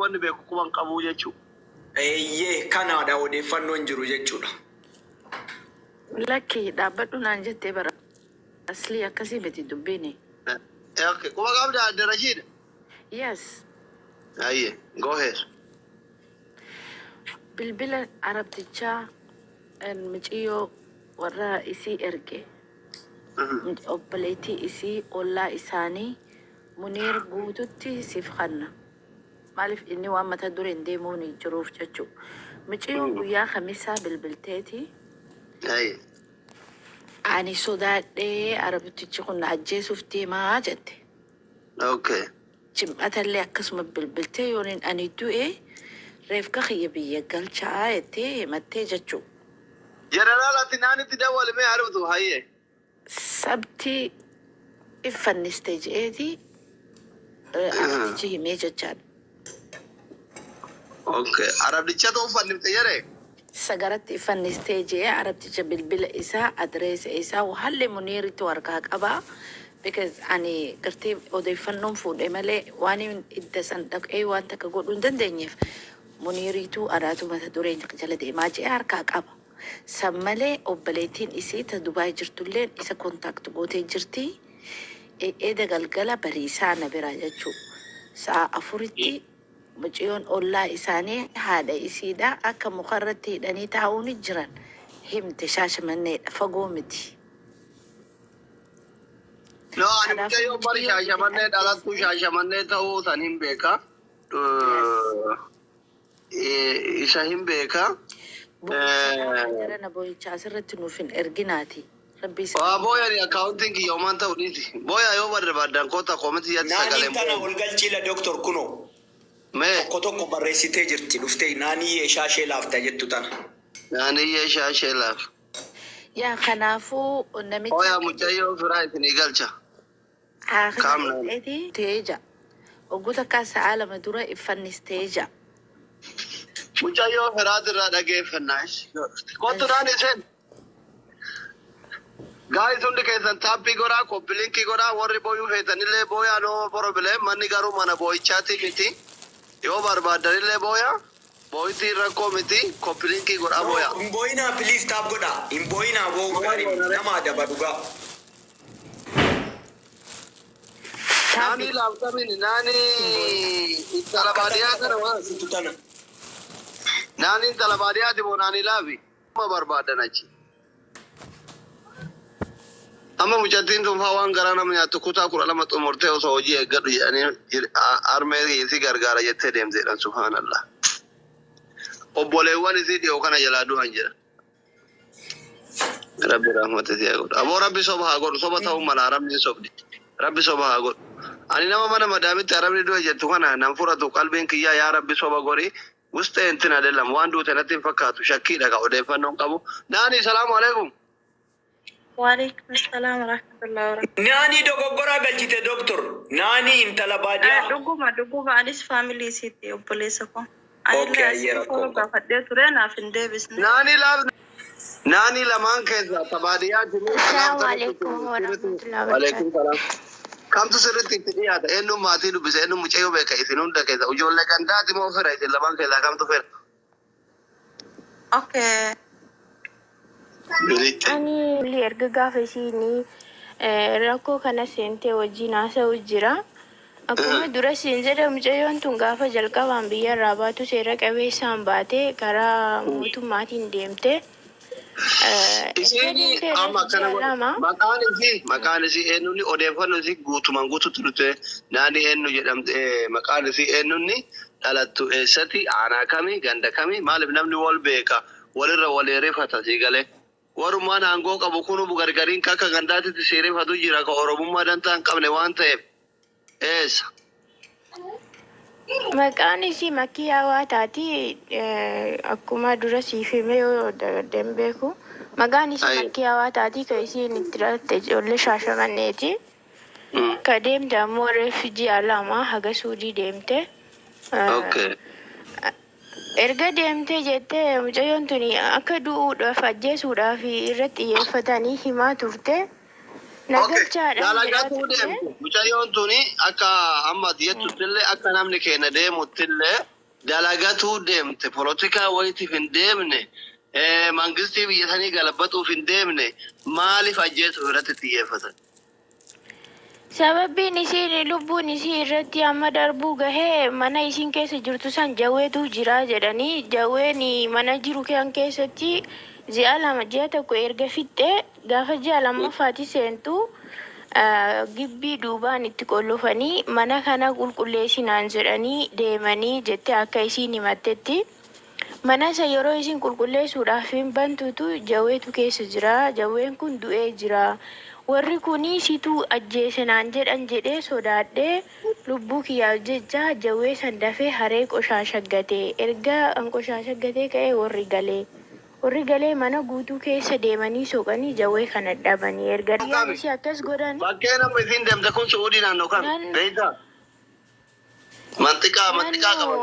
wanni beeku kuban qabu jechuudha. Kanaadha odeeffannoon jiru jechuudha. Lakkii dhaabbadhu naan jettee bara aslii akkasii miti dubbiini. Okay, kuba qabda Adde Rashid? Yes. Aye, go ahead. Bilbila Arabtichaa mucayyoo warra isii erge. Obboleettii isii ollaa isaanii Muniir guututti siif kanna. Maaliif inni waan mata dureen deemuun jiruuf jechuudha. Mucayyoon guyyaa Khamiisaa bilbilteeti. Aye. Ani sodaadhee Arabtichi kun ajjeesuuf deemaa jette. Okay. Jim'atallee akkasuma bilbiltee yooniin ani du'e reefka kiyya biyya galchaa jettee himattee jechuudha. Jeneraalaatti naanitti dawwalimee arabtu hayyee. Sabti iffannistee je'eeti Arabtichi himee jechaadha. Okay. Arabticha ta'uu fannifte jedhee? Sagaratti iffannistee je'ee Arabticha bilbila isaa adreesa isaa haalli Muniiritti warqaa qabaa. Because ani gartee odeeffannoon fuudhee malee waan idda san dhaqee waan takka godhuu hin dandeenyeef Muniiriitu araatu mata dureen jala deemaa je'ee harkaa qaba. San malee obboleettiin isii ta Dubaay jirtulleen isa kontaaktu gootee jirti. Eeda galgala bariisaa na bira jechuudha. Sa'a 4tti mucayyoon ollaa isaanii haadha isiidha akka mukarratti hidhanii taa'uun jiran himte Shaashamanneedha fagoo miti. No, ani mucayyoo bari Shaashamannee dhalattuu Shaashamannee ta'uu san hin beeka. Isa hin beeka. Jara boyicha asirratti nuuf hin erginaati. Booyaan akkaawuntiin kiyyoomaan ta'uu dhiisi. Booyaa yoo barbaadan koota koomiti yatti sagalee. Naani tana ol galchiila Dr. Kuno. Tokko tokko barreessitee jirti dhuftee naanii shaashee laafta jettu tana. Naanii shaashee laaf. Yaa kanaafuu namichi. Booyaa mucayyoo firaa isinii galcha. Kaamna. Teeja. Oggota kaasa alama dura iffannisteeja. Mucayyoo firaa irraa dhageeffannaa. Kootu naan isheen. Guys, hundi keessan taappii godhaa, koppiliinkii godhaa, warri booyuu feetanillee booyaa noo problem manni garuu mana booyichaati miti. Yoo barbaadanillee booyaa, booyitiin rakkoo miti, koppiliinkii godhaa booyaa. Imboyinaa please taap godhaa. Imboyinaa woo gaarii nama adaba dhugaa. Naani laaftamin, naani intala baadiyyaa kana waan situ tana. Naani intala baadiyyaati moo naani laafi? Ma barbaadan achi. Amma mucattiin tun waan garaa namni nyaattu kutaa 12 xumurtee osoo hojii eeggadhu jedhanii armee isii gargaara jettee deemteedhaan subhaanallah. Obboleewwan isii dhiyoo kana jalaa du'an jedha. Rabbi rahmata isii haa godhu. Aboo Rabbi soba haa godhu. Soba ta'uu mala Rabbi sobdi. Rabbi soba haa godhu. Ani nama mana madaamitti Arabni du'e jettu kana nan furatu qalbiin kiyyaa yaa Rabbi soba godhi. Wustee intin adeelam waan duute natti hin fakkaatu shakkiidha ka odeeffannoon qabu. Naani salaamu alaikum. وعليكم السلام ورحمة الله وبركاته. Naani dogoggora galchite doctor. Naani intala baadiyaa. Dhuguma anis family siiti obboleessa koo. Okay, ayyera koo. Gaafadhee ture naaf hin deebisne. Naani lamaan keessa tabaadiyaa jiru. Assalamu alaikum warahmatullahi wabarakatuh. Kamtu sirriitti itti dhiyaata. Eenyu maatii dubbise, eenyu mucayyoo beeka isin hunda keessa. Ijoollee gandaati moo fira isin lamaan keessaa kamtu fira? Okay. Ani erga gaafa isiin rakkoo kana seentee wajjin haasa'u jira. Akkuma dura siin jedha mucayyoon tun gaafa jalqabaan biyya irraa baatu seera qabeessaan baatee karaa mootummaatiin deemte. Isiin amma kana maqaan isii eenyuuni odeeffannoo isii guutumaan guututti dhufte naani eenyu jedhamte maqaan isii eenyuuni dhalattu eessatti aanaa kamii ganda kamii maaliif namni wal beeka walirra walii rifata sii galee. Warummaan aangoo qabu kunu gargariin kakka gandaatitti seerifatu jira ka oromummaa dantaa hin qabne waan ta'eef eessa. Maqaan isii Makkii Hawaataati. Akkuma dura siif himee yoo beeku. Maqaan isii Makkii Hawaataati kan isiin itti dhalatte ijoollee Shaashamanneeti. Ka deemte ammoo reefijii alaamaa haga Suudii deemte. Erga deemtee jettee mucayyoon tuni akka du'uudhaaf ajjeesuudhaaf irratti xiyyeeffatanii himaa turte. Dalagaa deemte mucayyoon tuni akka amma jettutillee akka namni keenya deemuttillee dalagatu deemte polotikaa wayitiif hin deemne mangistii biyya sanii galabbatuuf hin deemne maaliif ajjeesu irratti xiyyeeffatan? Sababbiin isiin lubbuun isii irratti amma darbuu gahee mana isiin keessa jirtu san jawweetu jira jedhanii jawween mana jiru kan keessatti ji'a lama ji'a tokko erga fixxee gaafa ji'a lammaffaatti seentu gibbii duubaan itti qollofanii mana kana qulqulleessinaan jedhanii deemanii jettee akka isiin himattetti mana isa yeroo isiin qulqulleessuudhaaf hin bantutu jawweetu keessa jira jawween kun du'ee jira. Warri kuni situ ajjeesenaan jedhan jedhee sodaadhee lubbuu kiyyaaf jecha jawwee san dafee haree qoshaashaggatee erga an qoshaashaggatee ka'ee warri galee mana guutuu keessa deemanii soqanii jawwee kana dhabanii erga dhiyaanii si akkas godhan. Bakkee nama isiin deemte kun Suudii naannoo kam? Beektaa? Manxiqaa qaba.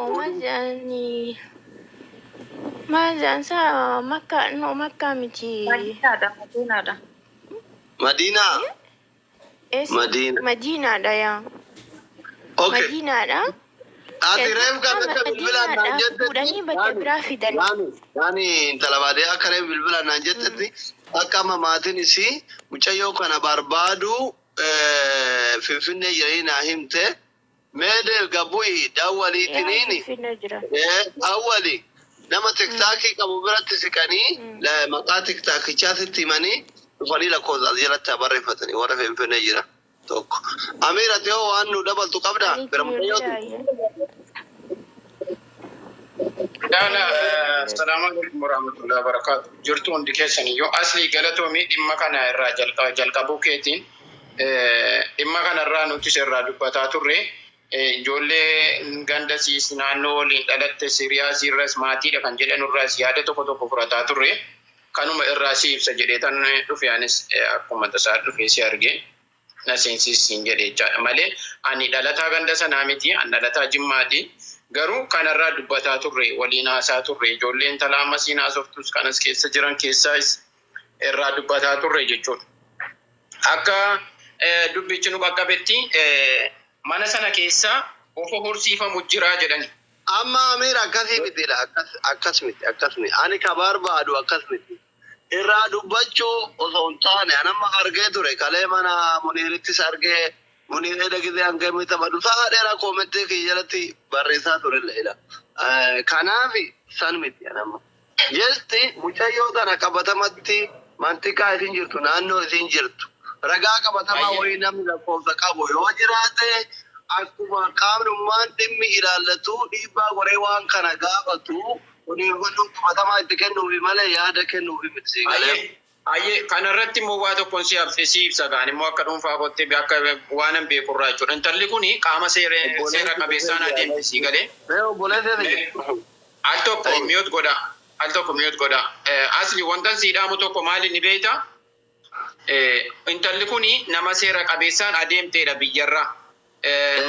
Maanzaansaa makkaa miti. Madiinaadha. Madina. Madina da ya. Okay. Madina da. Ati reef kan akka bilbilaan naan jettetti. Fuudhanii bakka biraa fidan. Yaani intala baadiyyaa akka reef bilbilaan naan jettetti akka amma maatiin isii mucayyoo kana barbaadu Finfinnee jiranii naa himte. Meede gabbu'i daawwaliitiniini. Awwali nama tiktaakii qabu biratti siqanii maqaa tiktaakichaatitti himanii. Wali la koza jirata barreeffatanii warra Finfinnee jira tokko. Amiira ta'oo waan nu dabaltu qabda biramayyootu. Assalamu alaikum warahmatullahi wabarakatuh. Jirtu hundi keessanii yoo asli galatoomii dhimma kana irraa jalqabuu keetiin dhimma kana irraa nuti irraa dubbataa turre ijoollee ganda siis naannoo waliin dhalatte Siriyaas irras maatiidha kan jedhan irraas yaada tokko furataa turre. Kanuma irraa si ibsa jedhee tan dhufeenis akkuma tasaa dhufee si arge na seensisin jedhee jechaadha malee ani dhalataa ganda sanaa miti ani dhalataa Jimmaati garuu kanarraa dubbataa turre waliin haasaa turre ijoolleen talaa masiin haasoftus kanas keessa jiran keessaas irraa dubbataa turre jechuudha. Akka dubbichi nu qaqqabetti mana sana keessa ofo horsiifamu jira jedhani. Amma Amiira akkasii mitidha akkas miti ani ka barbaadu akkas miti. Irraa dubbachuu osoo hin taane anamma argee ture kalee mana Muniirittis argee Muniir edagizee hanga mita badu sa'a dheeraa koomentee kiyya jalatti barreessaa turelleedha. Kanaaf san miti anamma. Jeesti mucayyoo tana qabatamatti manxiqaa isin jirtu naannoo isin jirtu ragaa qabatamaa wayii namni lakkoofsa qabu yoo jiraate akkuma qaamnummaan dhimmi ilaallatu dhiibbaa goree waan kana gaafatu odeeffannoo qabatamaa itti kennuufi malee yaada kennuufi miti galee. Ayyee kanarratti immoo waa tokkoon si ibsa gaan immoo akka dhuunfaa kottee akka waan hin beekurraa jechuudha. Intalli kun qaama seera qabeessaan adeemti si galee. Al tokko miyut godha. Asli wanta siidhaamu tokko maali ni beekta? Intalli kun nama seera qabeessaan adeemteedha biyyarraa.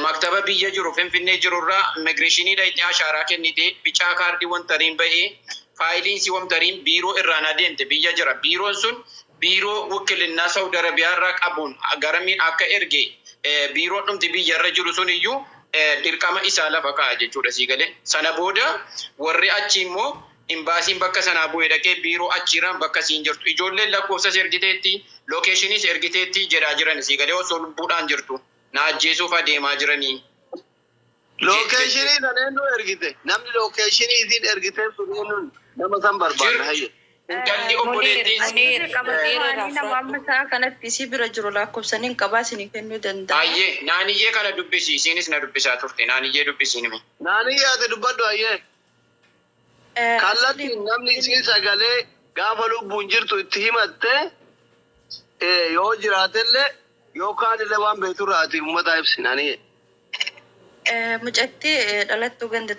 Maktaba biyya jiru Finfinnee jirurraa immigireeshiniidha itti ashaaraa kennite bicaa kaardii wantariin bahee faayiliin si wantariin biiroo irraan adeemte biyya jira. Biiroon sun biiroo wakiilinnaa Saudi Arabiyaa irraa qabuun garamiin akka erge biiroon dhumti biyyarra jiru sun iyyuu dirqama isaa lafa kaa'a jechuudha si galee. Sana booda warri achi immoo imbaasiin bakka sanaa bu'ee dhaqee biiroo achiiraan bakka siin jirtu. Ijoolleen lakkoofsas ergiteetti lookeeshiniis ergiteetti jedhaa jiran si galee osoo lubbuudhaan jirtu. Na ajjeesuuf adeemaa jiranii. Lookeeshinii saneennu ergite. Namni lookeeshinii isin ergite sun nama san barbaada hayye. Intalli obboleettiin nama amma sa'a kanatti isii bira jiru lakkoofsaniin qabaa isinii kennuu danda'a. Hayyee naaniyyee kana dubbisi isinis na dubbisaa turte naaniyyee dubbisiin himi. Naaniyyee ati dubbadhu hayyee. Kallattiin namni isin sagalee gaafa lubbuun jirtu itti himatte yoo jiraatellee yookaan illee waan beekturraati uummata ibsinanii. Mucatti dhalattuu ganda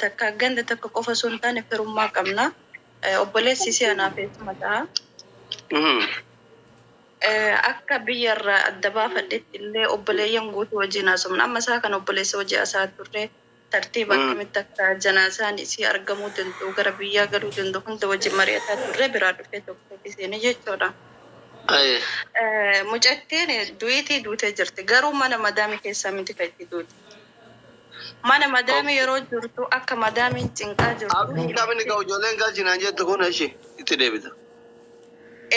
takka qofa sun taane firummaa qabna. Obboleessi isii anaaf eessuma ta'a. Akka biyyarraa adda baafadhetti illee obboleeyyan guutuu wajjin haasofna. Amma isaa kan obboleessa hojii asaa turre tartiiba akkamitti akka janaasaan isii argamuu danda'u gara biyyaa galuu danda'u hunda wajjin mari'ataa turre biraa dhufee tokko iseen jechuudha. Mucattiin duutii duutee jirti. Garuu mana madaami keessaa miti kan itti duuti. mana madaami yeroo jirtu akka madaamiin cinqaa jirtu Abdii qabni qabu ijoolleen galchinaan jettu kun ishee itti deebita.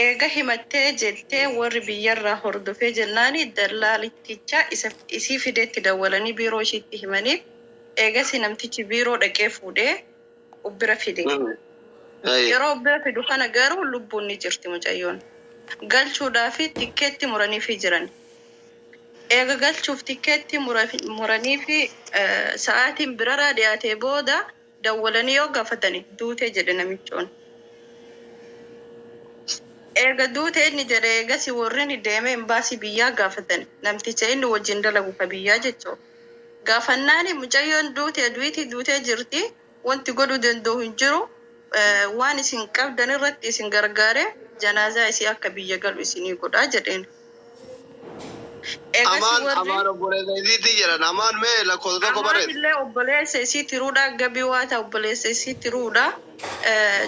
eega himattee jettee warri biyyarraa hordofee jennaani dallaaliticha isii fideetti dawwalanii biiroo ishiitti himaniif eegasi namtichi biiroo dhaqee fuudhee ubbira fide. Yeroo ubbira fidu kana garuu lubbuun ni jirti mucayyoon. Galchuudhaafi tikkeetti muraniifi jiran. Eega galchuuf tikkeetti muraniifi sa'aatiin biraraa dhiyaatee booda dawwalanii yoo gaafatani duutee jedhe namichoon. Eega duutee inni jedhe eegasi warreen deemee imbaasii biyyaa gaafatan namticha inni wajjin dalagu ka biyyaa jechuudha. Gaafannaani mucayyoon duutee jirti wanti godhuu danda'u hin jiru waan isin qabdan irratti isin gargaare janaazaa isii akka biyya galu isinii godhaa jedheen. Amaan obboleessa isiitti jedhan amaan mee lakkoofsa tokko bareeda. Amaan illee obboleessa isii tiruudha gabii waa ta'a obboleessa isii tiruudha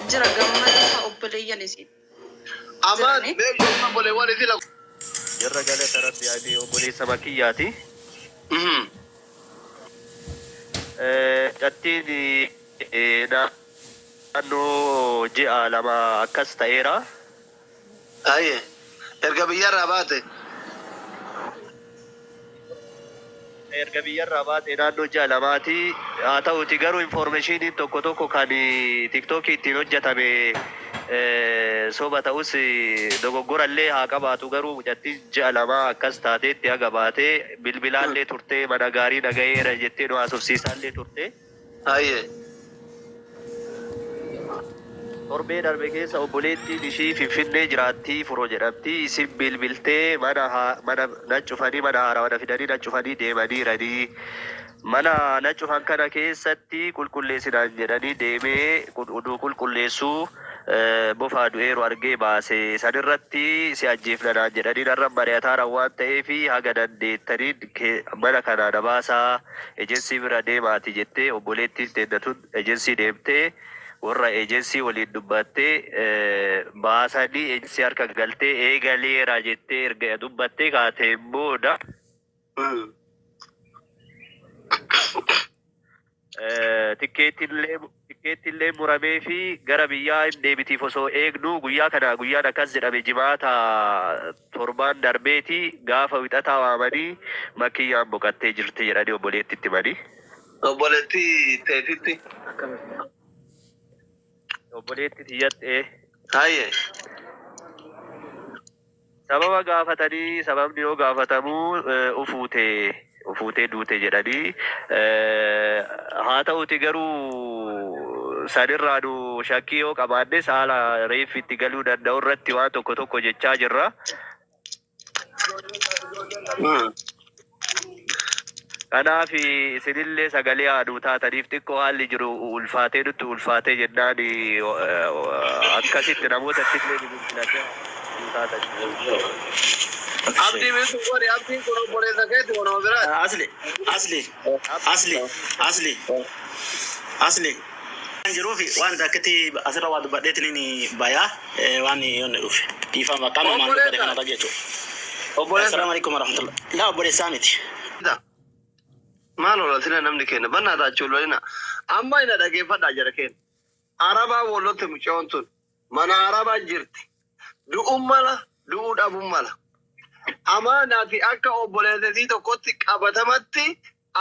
jira gammada obboleeyyan isii. Amaan mee ijoollee obboleewwan isii lakkoofsa. Jarra galata rabbi yaadee obboleessa makiyyaati. Dhattiin naannoo ji'a lama akkas ta'eera. Ayyee erga biyyarraa baate. Erga biyyarraa baate naannoo ji'a lamaati. Haa ta'uti garuu informeeshiniin tokko tokko kan tiktookii ittiin hojjetame soba ta'us dogoggorallee haa qabaatu garuu mucattiin ji'a lamaa akkas taateetti haga baatee bilbilaallee turtee mana gaarii nagayeera jettee nu haasofsiisaallee turte. Ayyee. Torbee darbe keessa obboleettiin ishii Finfinnee jiraattii Furoo jedhamti. Isin bilbiltee mana na cufanii mana haarawaa fidanii na cufanii deemaniiranii. Mana na cufan kana keessatti qulqulleessinaan jedhanii deemee qulqulleessuu bofaa du'eeru argee baase. Sanirratti si ajjeefnanaan jedhanii narra mari'ataara waan ta'eef haga dandeettanii mana kana na baasaa ejensii bira deemaati jettee obboleettiin teennatuun ejensii deemtee warra ejensii waliin dubbattee baasanii ejensii harka galtee eegaleera jettee erga dubbattee kaateen booda tikkeettillee muramee fi gara biyyaa hin deebitiif osoo eegnu guyyaan akkas jedhame jimaata torbaan darbeeti gaafa wixataa waamanii makiyyaan boqattee jirti jedhanii obboleettitti himanii. Obboleettii teetitti. Obboleetti xiyyattee. Ayyee. Sababa gaafatanii sababni yoo gaafatamu ufuutee duute jedhanii haa ta'uti garuu sanirraa nu shakkii yoo qabaannes haala reeffi itti galuu danda'u irratti waan tokko tokko jechaa jirra. Kanaaf isinillee sagalee haaduu taataniif xiqqoo haalli jiru ulfaatee nutti ulfaatee jennaan akkasitti namoota illee bilbilatee taatan. Abdii bisu godhe abdiin kun obboleessa keetti kunoo biraati. Asli. Jiruufi waan akkatti asirra waa dubbadheetiin bayaa waan yoonni dhufe. Dhiifama qaama maal dubbate kanarra jechuudha. Assalaamu alaikum warahmatullah. Laa obboleessaa miti. Maal olatina namni kenna bannaa taachuu lolina amma ina dhageeffadhaa jara kenna. Arabaa wolotti mucaa'oon tun mana arabaa jirti. Du'uun mala du'uu dhabuun mala. Amaanaati akka obboleessii tokkotti qabatamatti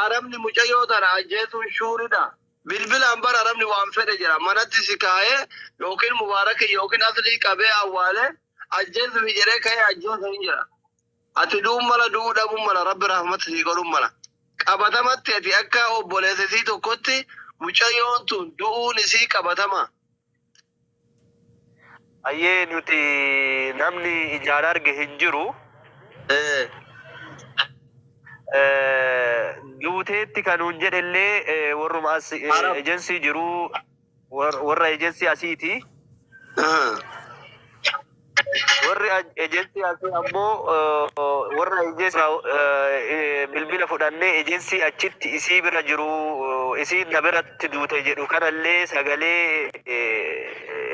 arabni mucayyoo tana ajjeesuun shuuridha. Bilbilaan bara arabni waan fedhe jira. Manatti si kaa'ee yookiin mubaaraki yookiin aslii qabee awwaalee ajjeesuuf jedhee ka'ee ajjeesuun hin jira. Ati du'uun mala du'uu dhabuun mala rabbi rahmatti si godhuun mala. Qabatamatti ati akka obboleessii tokkotti mucayyoon tun du'uun isii qabatama. Ayyee nuti namni ijaan arge hin jiru. Duuteetti kanuun jedhellee warruma ejensii jiru warra ejensii asiiti. Warri ejensii asii ammoo warra ejensii bilbila fudhannee ejensii achitti isii bira jiru isiin na biratti duute jedhu kanallee sagalee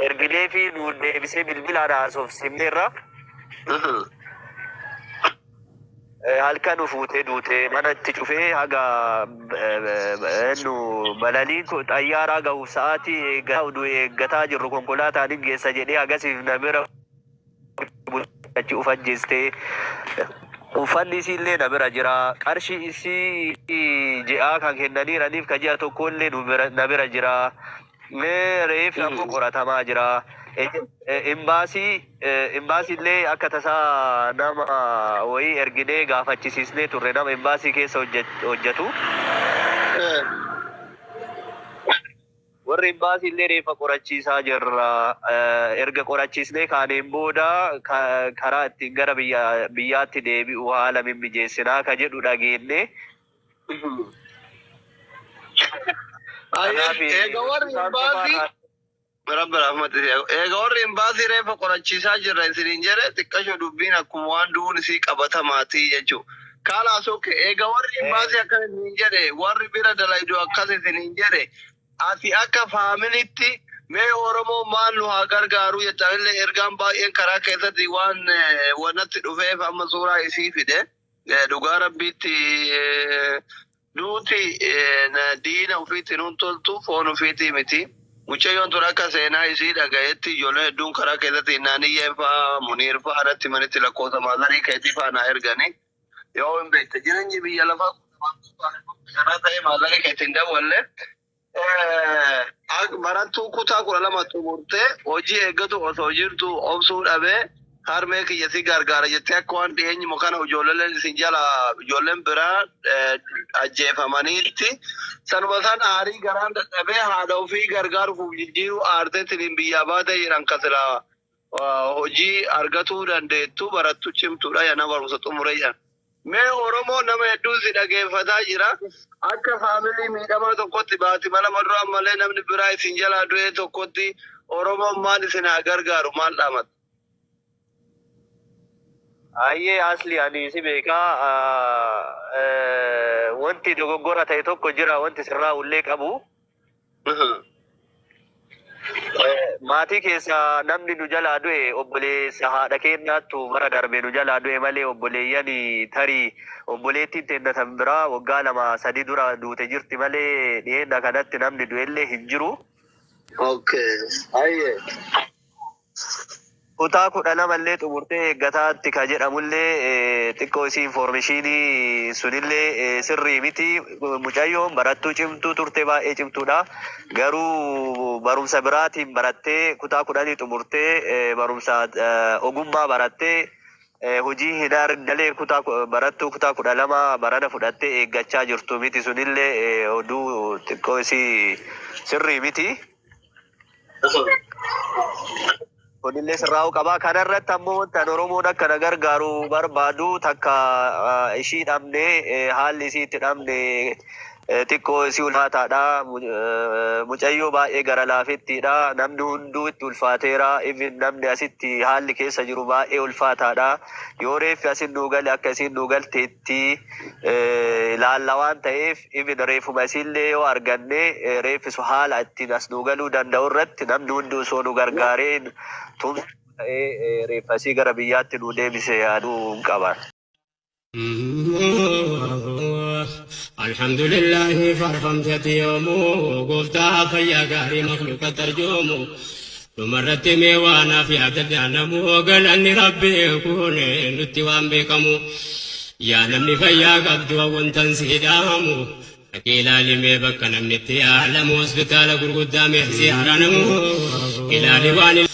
ergilee fi nuun deebisee bilbilaan haasofsiifneerra. halkan ufuutee duute mana itti cufee haga balaliin kun xayyaaraa gahuuf sa'aatii eeggataa jirru konkolaataan geessa jedhee agasiif namira achi ufajjeestee uffanni isiillee namira jira qarshii isii ji'aa kan kennaniiraniif ka ji'a tokkollee namira jira reef ammoo qoratamaa jira. Imbaasiillee akka tasaa nama wayii erginee gaafachisiisnee turre nama imbaasii keessa hojjetu. Warri imbaasiillee reefa qorachiisaa jirra. Erga qorachiisnee kaaneen booda karaa ittiin gara biyyaatti deebi'u haala mimmijeessinaa ka jedhu dhageenye. Eega warri imbaasii reefa qorachiisaa jirra isiniin jedhe xiqqasho dubbiin akkuma waan du'uun isii qabatamaatii jechuudha. Kaalaas okke eega warri imbaasii akkana isiniin jedhe warri bira dalaydu akkas isiniin jedhe ati akka faamilitti mee Oromoo maal nu haa gargaaru jettanii ergaan baay'een karaa keessatti waan wanatti dhufeef amma suuraa isii fide dhugaa rabbiitti duuti diina ofiitti nuun toltu foon ofiitii miti. Mucayyoon tun akka seenaa isii dhagayetti ijoolleen hedduun karaa keessatti naanniyyeen fa'aa Muniir fa'aa irratti manitti lakkoofsa maazarii keetii fa'aa naa erganii yoo hin beekte jireenyi biyya lafaa karaa ta'ee maazarii keetiin daballe barattuu kutaa 12 xumurtee hojii eeggatu osoo jirtu obsuu dhabee harmee kiyya si gargaara jettee akka waan dhiyeenyi mukana ijoolleen isin jala ijoolleen biraa ajjeefamaniitti sanuma san aarii garaan dadhabee haadha ofii gargaaruuf jijjiiruu aarteetiin biyyaa baatee jiran kasila hojii argatuu dandeettu barattu cimtuudha yana barumsa xumuree jiran. Mee Oromoo nama hedduu si dhageeffataa jira. Akka faamilii miidhamaa tokkotti baati mala maduraa malee namni biraa isin jalaa du'ee tokkotti Oromoon maal isin haa gargaaru maal dhaamata? Ayyee asli ani si beekaa wanti dogoggora ta'e tokko jira wanti sirraa ullee qabu. Maatii keessa namni nu jalaa du'e obboleessa haadha keenyaattu bara darbe nu jalaa du'e malee obboleeyyan tarii obboleettiin teennatan biraa waggaa 2-3 dura duute jirti malee dhiyeenya kanatti namni du'ellee hin jiru. Okay. Ayyee. Kutaa 12 xumurtee eeggataatti ka jedhamullee xiqqoo isii informeeshinii sunillee sirrii miti mucayyoon barattuu cimtuu turte baay'ee cimtuudha. Garuu barumsa biraatiin barattee kutaa 10 xumurtee barumsa ogummaa barattee hojii hin argalee barattuu kutaa 12 barana fudhattee eeggachaa jirtu miti sunillee oduu xiqqoo isii sirrii miti. Kunillee sirraa'uu qaba. Kanarratti ammoo wantan Oromoon akka na gargaaru barbaadu takka ishii dhabne haalli isii itti dhabne xiqqoo isii ulfaataadha. Mucayyoo baay'ee gara laafettiidha. Namni hunduu itti ulfaateera. Even namni asitti haalli keessa jiru baay'ee ulfaataadha. Yoo reeffi asin nuu gale akka isiin nuu galteetti ilaalla waan ta'eef even reeffuma isiillee yoo arganne reeffisu haala ittiin as nuu galuu danda'u irratti namni hundi osoo nu gargaaree tumsa ta'ee reeffa isii gara biyyaatti nuu deebise yaaduu hin qaban. الحمد لله فرحمت يومه قفتا فيا غاري مخلوق ترجمه تمرت ميوانا في عدد نمو قال أني ربي يكون نتوان بكمو يا نمني فيا قبض وانت انسيدامو أكيلا لمي بك نمني تيعلم واسبتال قرقدامي حسيارا نمو إلى لوان